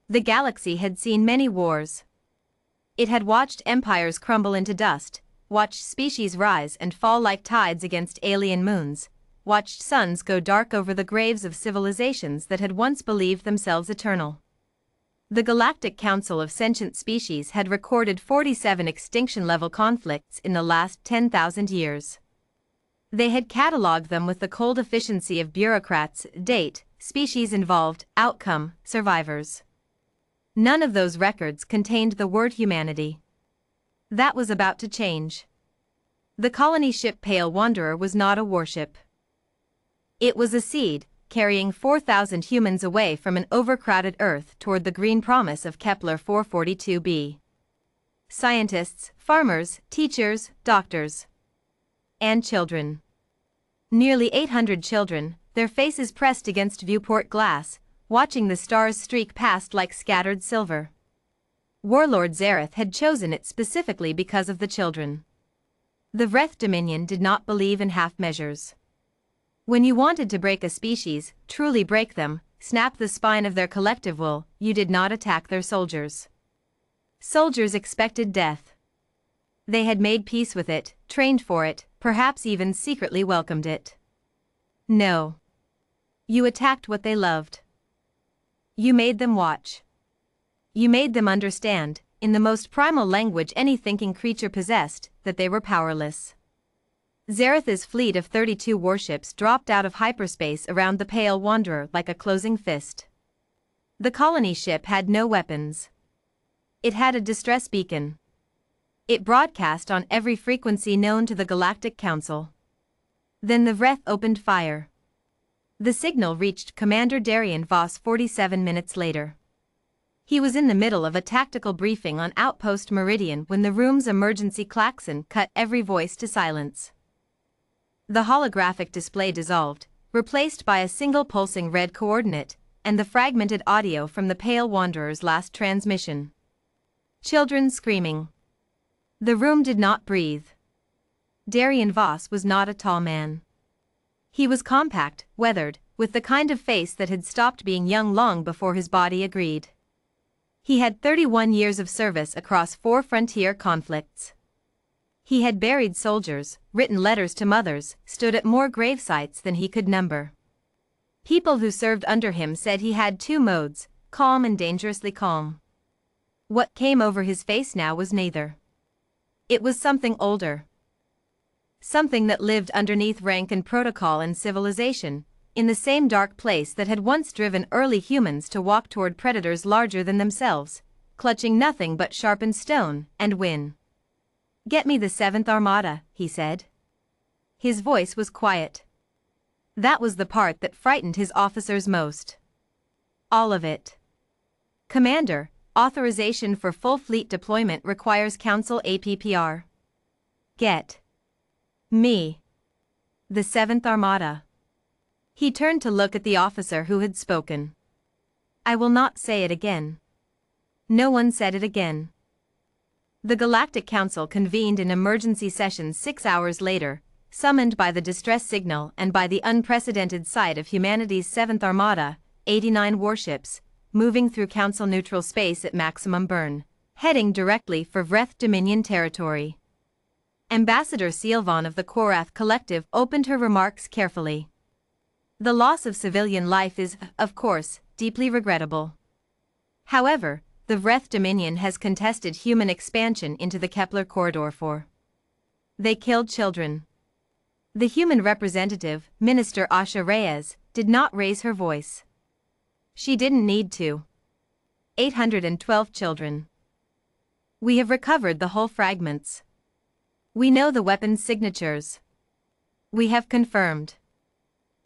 The galaxy had seen many wars. It had watched empires crumble into dust, watched species rise and fall like tides against alien moons, watched suns go dark over the graves of civilizations that had once believed themselves eternal. The Galactic Council of Sentient Species had recorded 47 extinction-level conflicts in the last 10,000 years. They had catalogued them with the cold efficiency of bureaucrats: date, species involved, outcome, survivors. None of those records contained the word humanity. That was about to change. The colony ship Pale Wanderer was not a warship. It was a seed, carrying 4,000 humans away from an overcrowded Earth toward the green promise of Kepler 442b. Scientists, farmers, teachers, doctors, and children. Nearly 800 children, their faces pressed against viewport glass, watching the stars streak past like scattered silver. Warlord Zareth had chosen it specifically because of the children. The Vreth Dominion did not believe in half measures. When you wanted to break a species, truly break them, snap the spine of their collective will, you did not attack their soldiers. Soldiers expected death. They had made peace with it, trained for it, perhaps even secretly welcomed it. No. You attacked what they loved. You made them watch. You made them understand, in the most primal language any thinking creature possessed, that they were powerless. Zareth's fleet of 32 warships dropped out of hyperspace around the Pale Wanderer like a closing fist. The colony ship had no weapons. It had a distress beacon. It broadcast on every frequency known to the Galactic Council. Then the Vreth opened fire. The signal reached Commander Darian Voss 47 minutes later. He was in the middle of a tactical briefing on Outpost Meridian when the room's emergency klaxon cut every voice to silence. The holographic display dissolved, replaced by a single pulsing red coordinate, and the fragmented audio from the Pale Wanderer's last transmission. Children screaming. The room did not breathe. Darian Voss was not a tall man. He was compact, weathered, with the kind of face that had stopped being young long before his body agreed. He had 31 years of service across 4 frontier conflicts. He had buried soldiers, written letters to mothers, stood at more gravesites than he could number. People who served under him said he had 2 modes, calm and dangerously calm. What came over his face now was neither. It was something older. Something that lived underneath rank and protocol and civilization, in the same dark place that had once driven early humans to walk toward predators larger than themselves, clutching nothing but sharpened stone, and win. "Get me the 7th Armada," he said. His voice was quiet. That was the part that frightened his officers most. All of it. "Commander, authorization for full fleet deployment requires Council APPR. Get me the 7th Armada." He turned to look at the officer who had spoken. "I will not say it again." No one said it again. The Galactic Council convened an emergency session 6 hours later, summoned by the distress signal and by the unprecedented sight of humanity's 7th Armada, 89 warships, moving through Council-neutral space at maximum burn, heading directly for Vreth Dominion territory. Ambassador Sealvon of the Korath Collective opened her remarks carefully. "The loss of civilian life is, of course, deeply regrettable. However, the Vreth Dominion has contested human expansion into the Kepler corridor for. They killed children." The human representative, Minister Asha Reyes, did not raise her voice. She didn't need to. 812 children. "We have recovered the hull fragments. We know the weapons' signatures. We have confirmed.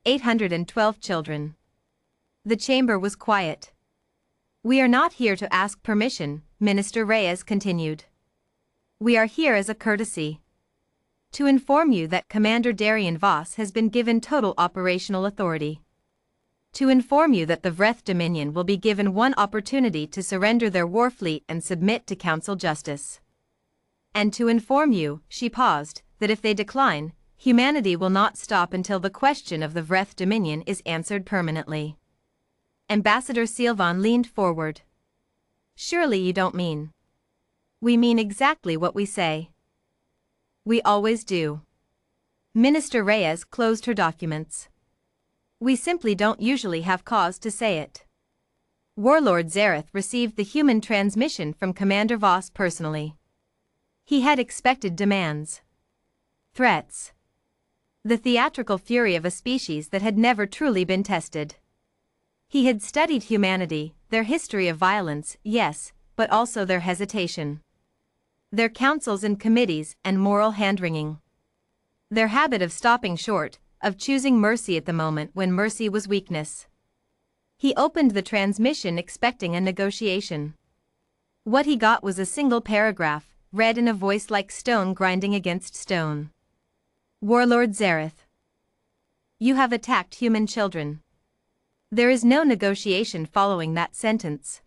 812 children." The chamber was quiet. "We are not here to ask permission," Minister Reyes continued. "We are here as a courtesy. To inform you that Commander Darian Voss has been given total operational authority. To inform you that the Vreth Dominion will be given one opportunity to surrender their war fleet and submit to Council justice. And to inform you," she paused, "that if they decline, humanity will not stop until the question of the Vreth Dominion is answered permanently." Ambassador Sealvon leaned forward. Surely you don't mean. We mean exactly what we say. We always do. Minister Reyes closed her documents. We simply don't usually have cause to say it. Warlord Zareth received the human transmission from Commander Voss personally. He had expected demands. Threats. The theatrical fury of a species that had never truly been tested. He had studied humanity, their history of violence, yes, but also their hesitation. Their councils and committees and moral hand-wringing. Their habit of stopping short, of choosing mercy at the moment when mercy was weakness. He opened the transmission expecting a negotiation. What he got was a single paragraph, read in a voice like stone grinding against stone. Warlord Zareth. You have attacked human children. There is no negotiation following that sentence.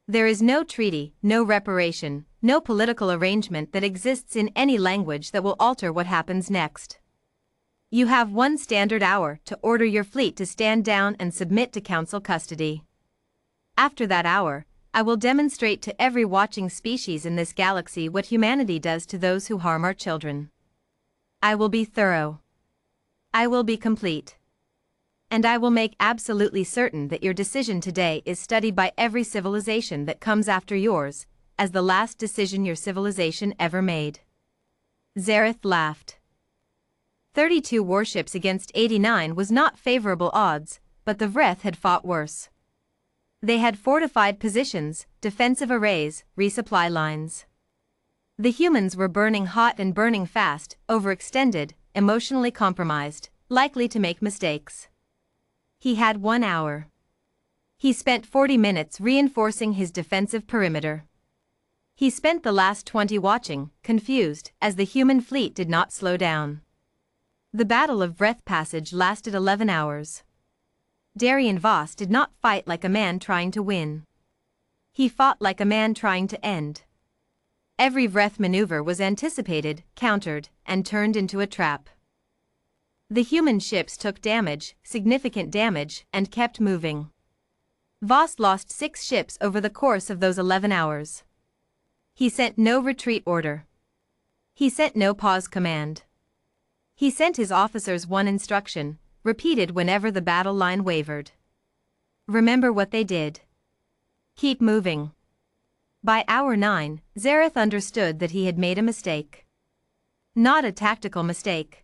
There is no treaty, no reparation, no political arrangement that exists in any language that will alter what happens next. You have one standard hour to order your fleet to stand down and submit to council custody. After that hour, I will demonstrate to every watching species in this galaxy what humanity does to those who harm our children. I will be thorough. I will be complete. And I will make absolutely certain that your decision today is studied by every civilization that comes after yours, as the last decision your civilization ever made. Zareth laughed. 32 warships against 89 was not favorable odds, but the Vreth had fought worse. They had fortified positions, defensive arrays, resupply lines. The humans were burning hot and burning fast, overextended, emotionally compromised, likely to make mistakes. He had 1 hour. He spent 40 minutes reinforcing his defensive perimeter. He spent the last 20 watching, confused, as the human fleet did not slow down. The Battle of Vreth Passage lasted 11 hours. Darien Voss did not fight like a man trying to win. He fought like a man trying to end. Every Vreth maneuver was anticipated, countered, and turned into a trap. The human ships took damage, significant damage, and kept moving. Voss lost 6 ships over the course of those 11 hours. He sent no retreat order. He sent no pause command. He sent his officers one instruction, repeated whenever the battle line wavered. Remember what they did. Keep moving. By hour 9, Zareth understood that he had made a mistake. Not a tactical mistake.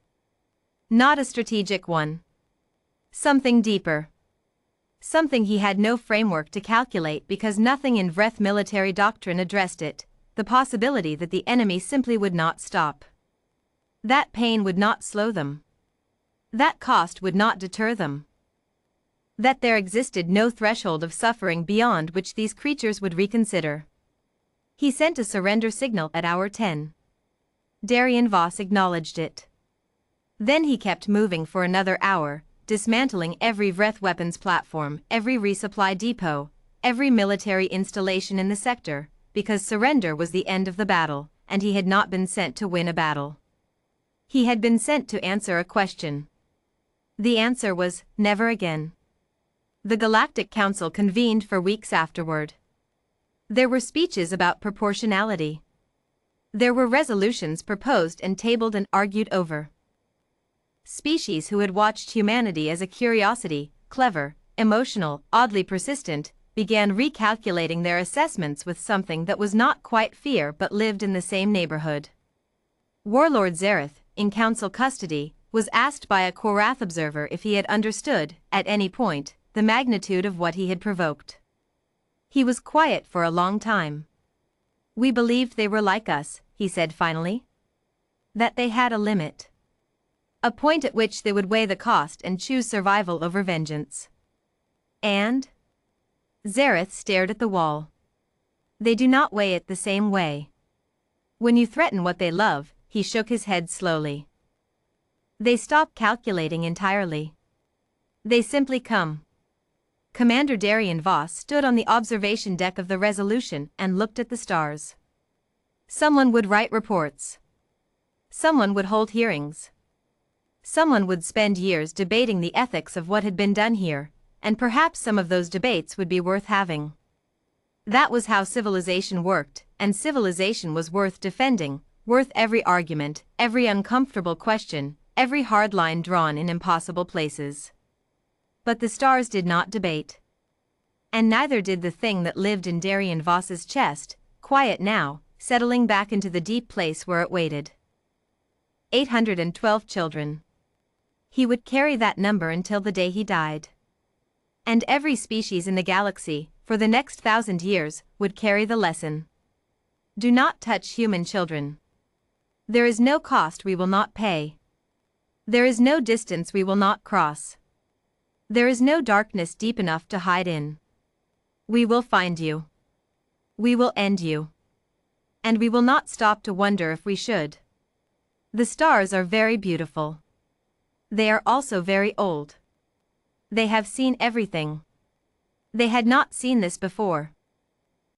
Not a strategic one. Something deeper. Something he had no framework to calculate because nothing in Vreth military doctrine addressed it, the possibility that the enemy simply would not stop. That pain would not slow them. That cost would not deter them. That there existed no threshold of suffering beyond which these creatures would reconsider. He sent a surrender signal at hour 10. Darien Voss acknowledged it. Then he kept moving for another hour, dismantling every Vreth weapons platform, every resupply depot, every military installation in the sector, because surrender was the end of the battle, and he had not been sent to win a battle. He had been sent to answer a question. The answer was, never again. The Galactic Council convened for weeks afterward. There were speeches about proportionality. There were resolutions proposed and tabled and argued over. Species who had watched humanity as a curiosity, clever, emotional, oddly persistent, began recalculating their assessments with something that was not quite fear but lived in the same neighborhood. Warlord Zareth, in council custody, was asked by a Korath observer if he had understood, at any point, the magnitude of what he had provoked. He was quiet for a long time. We believed they were like us, he said finally. That they had a limit. A point at which they would weigh the cost and choose survival over vengeance. And? Zareth stared at the wall. They do not weigh it the same way. When you threaten what they love, he shook his head slowly. They stop calculating entirely. They simply come. Commander Darien Voss stood on the observation deck of the Resolution and looked at the stars. Someone would write reports. Someone would hold hearings. Someone would spend years debating the ethics of what had been done here, and perhaps some of those debates would be worth having. That was how civilization worked, and civilization was worth defending, worth every argument, every uncomfortable question, every hard line drawn in impossible places. But the stars did not debate. And neither did the thing that lived in Darien Voss's chest, quiet now, settling back into the deep place where it waited. 812 children. He would carry that number until the day he died. And every species in the galaxy, for the next 1,000 years, would carry the lesson. Do not touch human children. There is no cost we will not pay. There is no distance we will not cross. There is no darkness deep enough to hide in. We will find you. We will end you. And we will not stop to wonder if we should. The stars are very beautiful. They are also very old. They have seen everything. They had not seen this before.